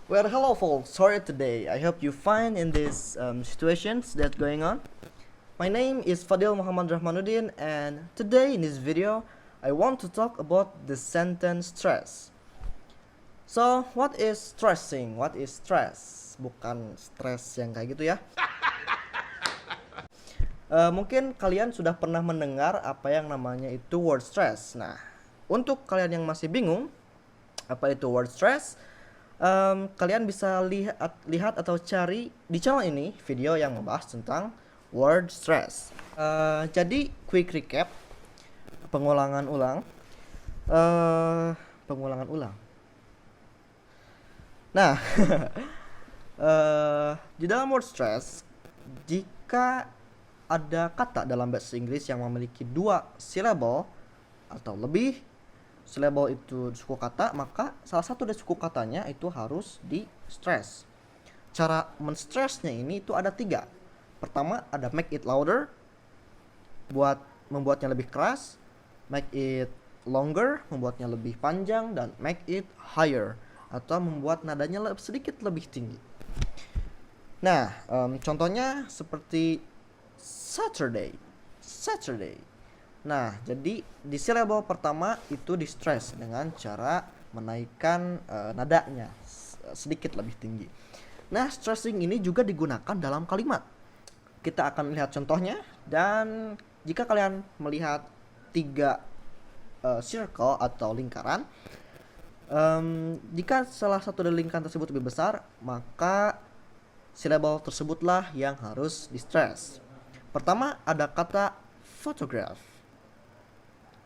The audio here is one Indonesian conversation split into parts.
Well, hello folks. Sorry today. I hope you fine in these situations that going on. My name is Fadil Muhammad Rahmanuddin, and today in this video, I want to talk about the sentence stress. So, what is stressing? What is stress? Bukan stress yang kayak gitu ya. Mungkin kalian sudah pernah mendengar apa yang namanya itu word stress. Nah, untuk kalian yang masih bingung apa itu word stress, kalian bisa lihat atau cari di channel ini video yang membahas tentang word stress. Jadi quick recap, pengulangan ulang, pengulangan ulang. Nah, di dalam word stress, jika ada kata dalam bahasa Inggris yang memiliki 2 syllable atau lebih syllable itu suku kata, maka salah satu dari suku katanya itu harus di stress. Cara men-stressnya ini itu ada 3. Pertama ada make it louder, buat membuatnya lebih keras, make it longer, membuatnya lebih panjang, dan make it higher, atau membuat nadanya sedikit lebih tinggi. Nah, contohnya seperti Saturday. Nah, jadi di syllable pertama itu di stress dengan cara menaikkan nadanya sedikit lebih tinggi. Nah, stressing ini juga digunakan dalam kalimat. Kita akan lihat contohnya, dan jika kalian melihat 3 circle atau lingkaran, jika salah satu dari lingkaran tersebut lebih besar, maka syllable tersebutlah yang harus di stress. Pertama ada kata photograph.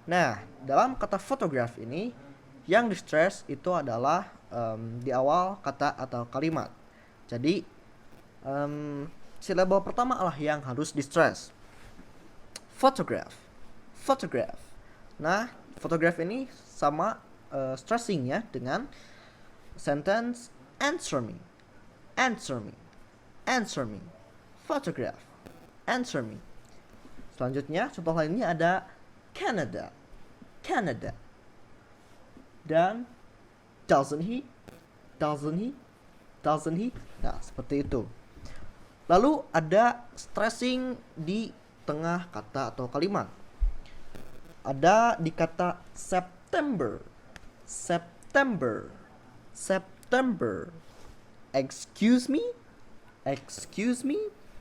Nah, dalam kata photograph ini yang di stress itu adalah di awal kata atau kalimat. Jadi syllable pertama lah yang harus di stress. Photograph. Nah, photograph ini sama stressingnya dengan sentence answer me. Photograph. Answer me. Selanjutnya contoh lainnya ada Canada. Dan doesn't he? Nah, seperti itu. Lalu ada stressing di tengah kata atau kalimat. Ada di kata September. Excuse me.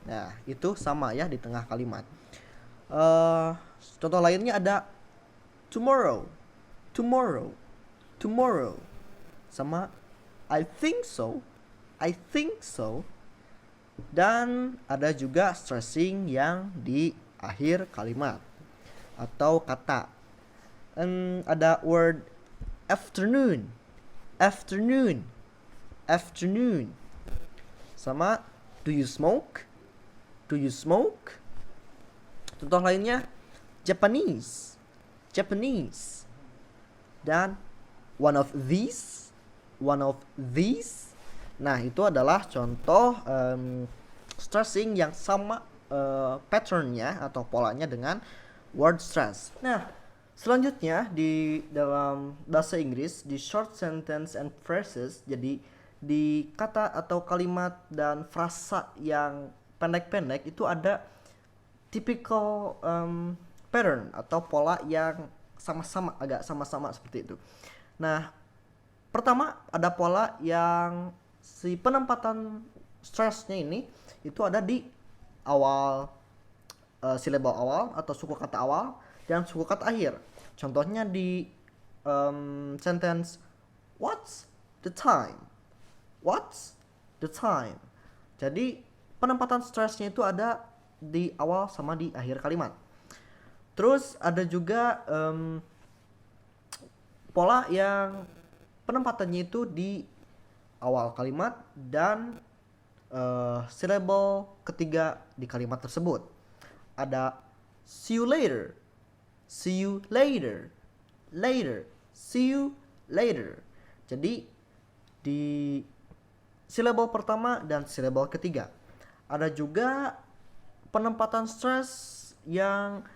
Nah, itu sama ya di tengah kalimat. Contoh lainnya ada tomorrow. Sama I think so. Dan ada juga stressing yang di akhir kalimat atau kata. Ada word afternoon. Sama do you smoke? Contoh lainnya Japanese. Dan one of these. Nah, itu adalah contoh stressing yang sama patternnya atau polanya dengan word stress. Nah, selanjutnya di dalam bahasa Inggris di short sentence and phrases, jadi di kata atau kalimat dan frasa yang pendek-pendek itu ada typical pattern atau pola yang agak sama-sama seperti itu. Nah, pertama ada pola yang si penempatan stressnya ini itu ada di awal syllable awal atau suku kata awal dan suku kata akhir. Contohnya di sentence what's the time. Jadi penempatan stressnya itu ada di awal sama di akhir kalimat. Terus ada juga pola yang penempatannya itu di awal kalimat dan syllable ketiga di kalimat tersebut. Ada see you later. Jadi di syllable pertama dan syllable ketiga. Ada juga penempatan stress yang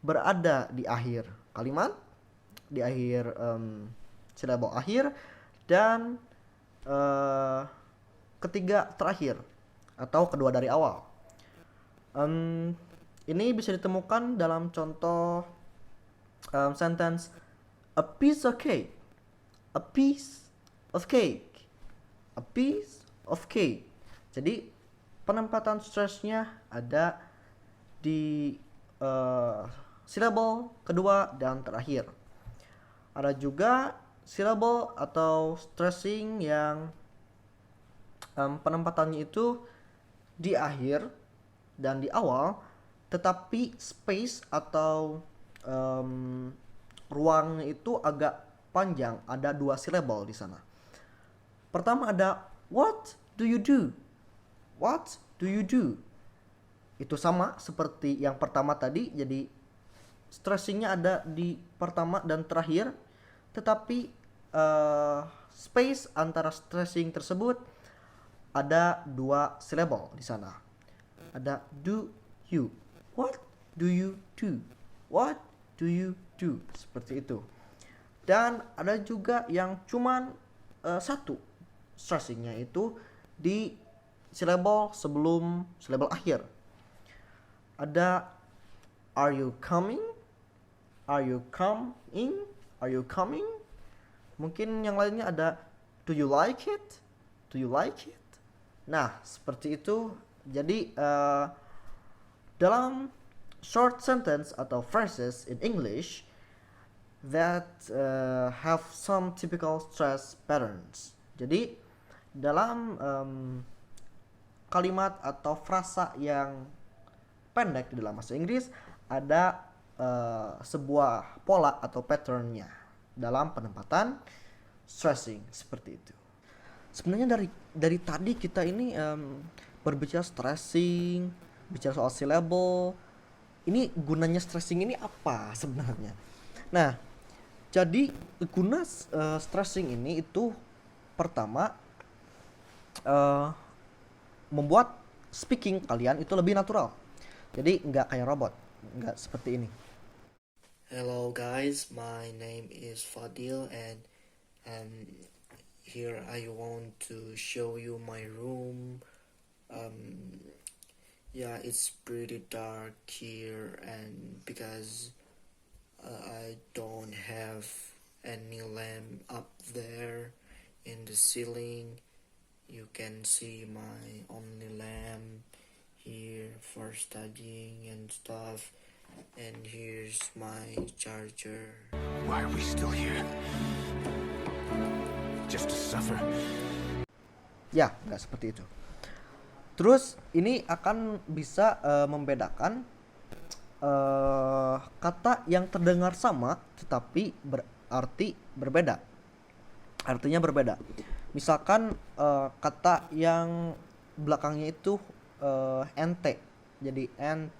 berada di akhir kalimat, di akhir syllable akhir, dan eh, ketiga terakhir atau kedua dari awal. Ini bisa ditemukan dalam contoh sentence a piece of cake, a piece of cake, a piece of cake. Jadi penempatan stressnya ada di syllable kedua dan terakhir. Ada juga syllable atau stressing yang penempatannya itu di akhir dan di awal, tetapi space atau ruangnya itu agak panjang, ada 2 syllable di sana. Pertama ada what do you do? What do you do? Itu sama seperti yang pertama tadi, jadi stressingnya ada di pertama dan terakhir, tetapi space antara stressing tersebut ada 2 syllable di sana. Ada do you. What do you do? What do you do? Seperti itu. Dan ada juga yang cuman satu stressingnya itu di syllable sebelum syllable akhir. Ada are you coming? Are you coming? Are you coming? Mungkin yang lainnya ada do you like it? Do you like it? Nah, seperti itu. Jadi dalam short sentence atau phrases in English that have some typical stress patterns. Jadi dalam kalimat atau frasa yang pendek di dalam bahasa Inggris ada sebuah pola atau patternnya dalam penempatan stressing seperti itu. Sebenarnya dari tadi kita ini berbicara stressing, bicara soal syllable. Ini gunanya stressing ini apa sebenarnya? Nah, jadi guna stressing ini itu pertama membuat speaking kalian itu lebih natural. Jadi nggak kayak robot, nggak seperti ini. Hello guys, my name is Fadil and here I want to show you my room. Yeah, it's pretty dark here and because I don't have any lamp up there in the ceiling. You can see my only lamp here for studying and stuff. And here's my charger. Why are we still here? Just to suffer? Ya, nggak seperti itu. Terus ini akan bisa membedakan kata yang terdengar sama tetapi berarti berbeda. Artinya berbeda. Misalkan kata yang belakangnya itu nt, jadi n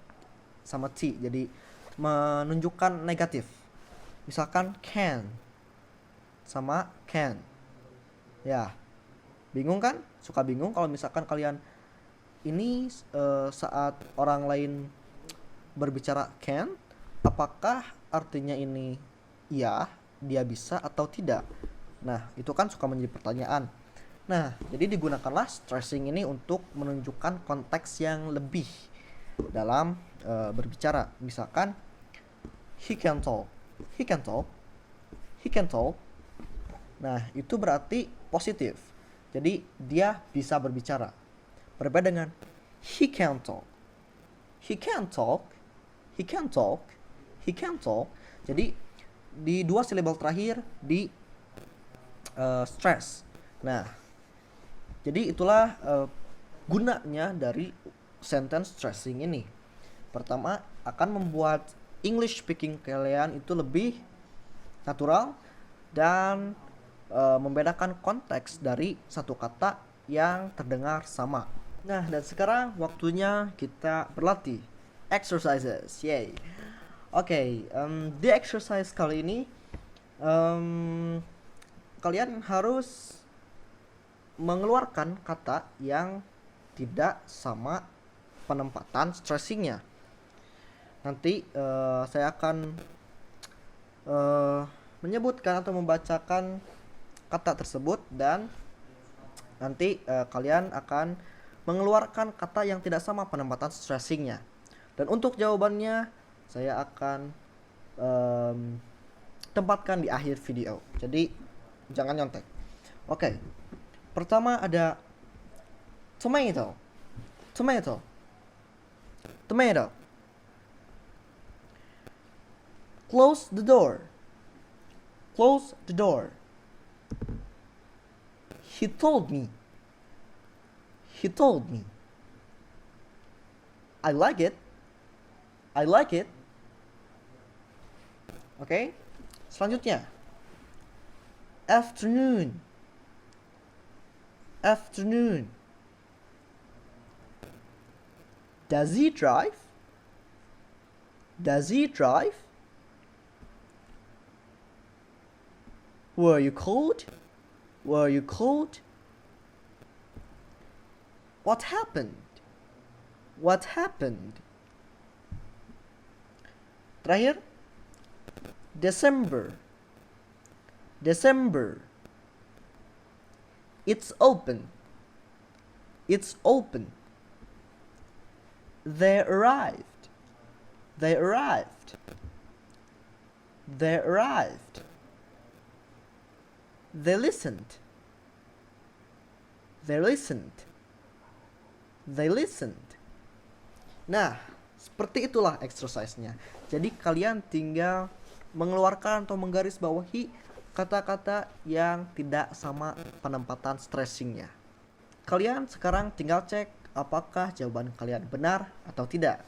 sama t, jadi menunjukkan negatif. Misalkan can sama can. Ya, bingung kan? Suka bingung kalau misalkan kalian ini saat orang lain berbicara can, apakah artinya ini iya, dia bisa atau tidak? Nah, itu kan suka menjadi pertanyaan. Nah, jadi digunakanlah stressing ini untuk menunjukkan konteks yang lebih dalam berbicara. Misalkan he can talk, he can talk, he can talk. Nah, itu berarti positif. Jadi dia bisa berbicara. Berbeda dengan he can talk, he can talk, he can talk, he can talk. Jadi di 2 syllable terakhir di stress. Nah, jadi itulah gunanya dari sentence stressing ini. Pertama, akan membuat English speaking kalian itu lebih natural dan membedakan konteks dari satu kata yang terdengar sama. Nah, dan sekarang waktunya kita berlatih exercises. Yay. Oke, di exercise kali ini kalian harus mengeluarkan kata yang tidak sama penempatan stressingnya. Nanti saya akan menyebutkan atau membacakan kata tersebut dan nanti kalian akan mengeluarkan kata yang tidak sama penempatan stressingnya. Dan untuk jawabannya saya akan tempatkan di akhir video. Jadi jangan nyontek. Oke. Pertama ada tomato. Tomato. Tomato. Close the door. Close the door. He told me. He told me. I like it. I like it. Oke. Selanjutnya. Afternoon. Afternoon. Does he drive? Does he drive? Were you cold? Were you cold? What happened? What happened? Terakhir, December. December. It's open. It's open. They arrived. They arrived. They arrived. They listened. They listened. They listened. Nah, seperti itulah exercise-nya. Jadi kalian tinggal mengeluarkan atau menggarisbawahi kata-kata yang tidak sama penempatan stressingnya. Kalian sekarang tinggal cek apakah jawaban kalian benar atau tidak.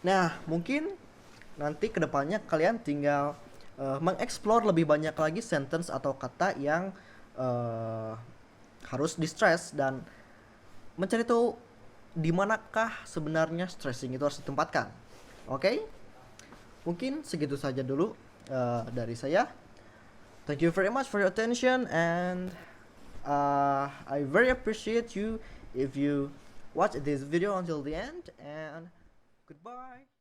Nah, mungkin nanti kedepannya kalian tinggal mengeksplor lebih banyak lagi sentence atau kata yang harus di-stress dan mencari tahu di manakah sebenarnya stressing itu harus ditempatkan. Oke? Mungkin segitu saja dulu dari saya. Thank you very much for your attention, and I very appreciate you if you watch this video until the end, and goodbye.